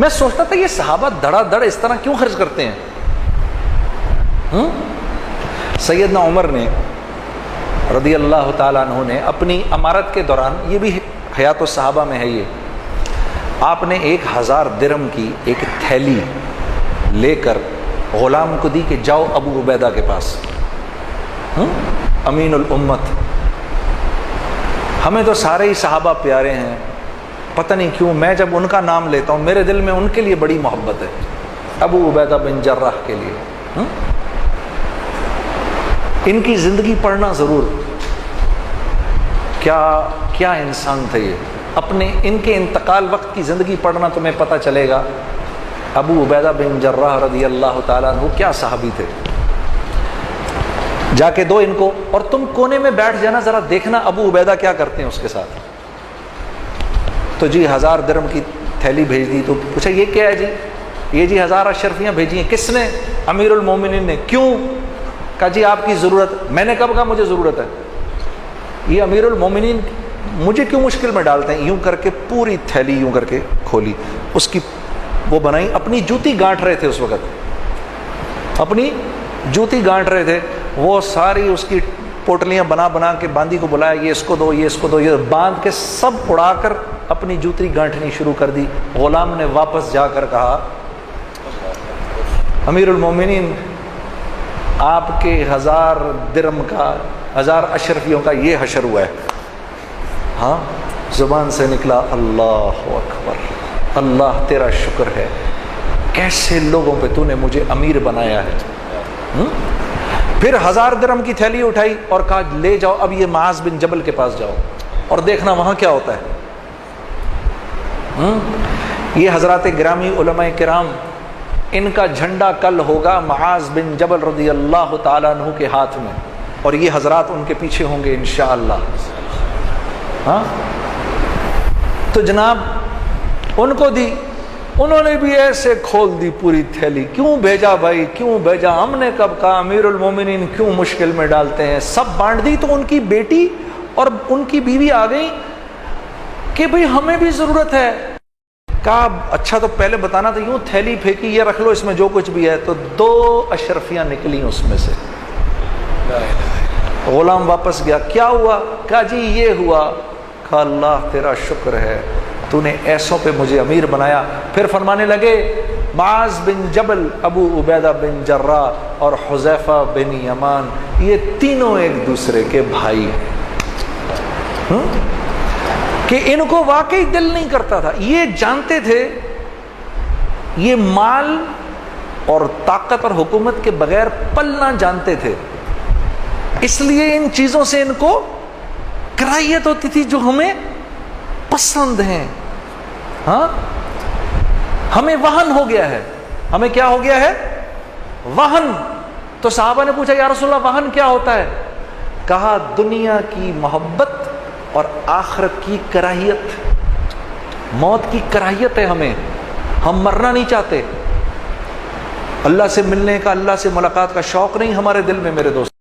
میں سوچتا تھا یہ صحابہ دڑا دڑ اس طرح کیوں خرچ کرتے ہیں؟ سیدنا عمر نے رضی اللہ تعالیٰ عنہ نے اپنی امارت کے دوران، یہ بھی حیات الصحابہ میں ہے، یہ آپ نے 1000 درہم کی ایک تھیلی لے کر غلام کو دی کہ جاؤ ابو عبیدہ کے پاس، امین الامت۔ ہمیں تو سارے ہی صحابہ پیارے ہیں، پتہ نہیں کیوں میں جب ان کا نام لیتا ہوں میرے دل میں ان کے لیے بڑی محبت ہے، ابو عبیدہ بن جراح کے لیے۔ ان کی زندگی پڑھنا ضرور، کیا انسان تھے یہ، اپنے ان کے انتقال وقت کی زندگی پڑھنا تمہیں پتہ چلے گا ابو عبیدہ بن جراح رضی اللہ تعالیٰ عنہ کیا صحابی تھے۔ جا کے دو ان کو، اور تم کونے میں بیٹھ جانا، ذرا دیکھنا ابو عبیدہ کیا کرتے ہیں اس کے ساتھ۔ تو جی 1000 درہم کی تھیلی بھیج دی، تو پوچھا یہ کیا ہے جی؟ یہ جی 1000 اشرفیاں بھیجی ہیں۔ کس نے؟ امیر المومنین نے۔ کیوں؟ کہا جی آپ کی ضرورت۔ میں نے کب کہا مجھے ضرورت ہے؟ یہ امیر المومنین مجھے کیوں مشکل میں ڈالتے ہیں؟ یوں کر کے پوری تھیلی یوں کر کے کھولی، اس کی وہ بنائی، اپنی جوتی گانٹ رہے تھے اس وقت، اپنی جوتی گانٹ رہے تھے، وہ ساری اس کی پوٹلیاں بنا کے باندی کو بلایا، یہ اس کو دو، یہ اس کو دو، یہ باندھ کے سب اڑا کر اپنی جوتی گانٹنی شروع کر دی۔ غلام نے واپس جا کر کہا امیر المومنین آپ کے 1000 درہم کا، 1000 اشرفیوں کا یہ حشر ہوا ہے۔ ہاں، زبان سے نکلا اللہ اکبر، اللہ تیرا شکر ہے، کیسے لوگوں پہ تو نے مجھے امیر بنایا ہے۔ پھر 1000 درہم کی تھیلی اٹھائی اور کہا لے جاؤ اب یہ معاذ بن جبل کے پاس جاؤ اور دیکھنا وہاں کیا ہوتا ہے۔ یہ حضرات گرامی علماء کرام، ان کا جھنڈا کل ہوگا معاذ بن جبل رضی اللہ تعالیٰ عنہ کے ہاتھ میں، اور یہ حضرات ان کے پیچھے ہوں گے انشاءاللہ۔ ہاں تو جناب ان کو دی، انہوں نے بھی ایسے کھول دی پوری تھیلی۔ کیوں بھیجا بھائی، کیوں بھیجا؟ ہم نے کب کہا امیر المومنین کیوں مشکل میں ڈالتے ہیں؟ سب بانٹ دی تو ان کی بیٹی اور ان کی بیوی آ گئی کہ بھئی ہمیں بھی ضرورت ہے۔ کہا اچھا تو پہلے بتانا تھا، یوں تھیلی پھینکی، یہ رکھ لو اس میں جو کچھ بھی ہے، تو 2 اشرفیاں نکلیں اس میں سے۔ غلام واپس گیا، کیا ہوا؟ کہا جی یہ ہوا۔ کہا اللہ تیرا شکر ہے، تو نے ایسوں پہ مجھے امیر بنایا۔ پھر فرمانے لگے معاذ بن جبل، ابو عبیدہ بن جراح اور حذیفہ بن یمان، یہ تینوں ایک دوسرے کے بھائی، کہ ان کو واقعی دل نہیں کرتا تھا، یہ جانتے تھے یہ مال اور طاقت اور حکومت کے بغیر پلنا جانتے تھے، اس لیے ان چیزوں سے ان کو کراہیت ہوتی تھی جو ہمیں پسند ہیں۔ ہاں ہمیں وہن ہو گیا ہے، ہمیں کیا ہو گیا ہے؟ وہن۔ تو صحابہ نے پوچھا یا رسول اللہ وہن کیا ہوتا ہے؟ کہا دنیا کی محبت اور آخرت کی کراہیت، موت کی کراہیت ہے ہمیں، ہم مرنا نہیں چاہتے، اللہ سے ملنے کا، اللہ سے ملاقات کا شوق نہیں ہمارے دل میں میرے دوست۔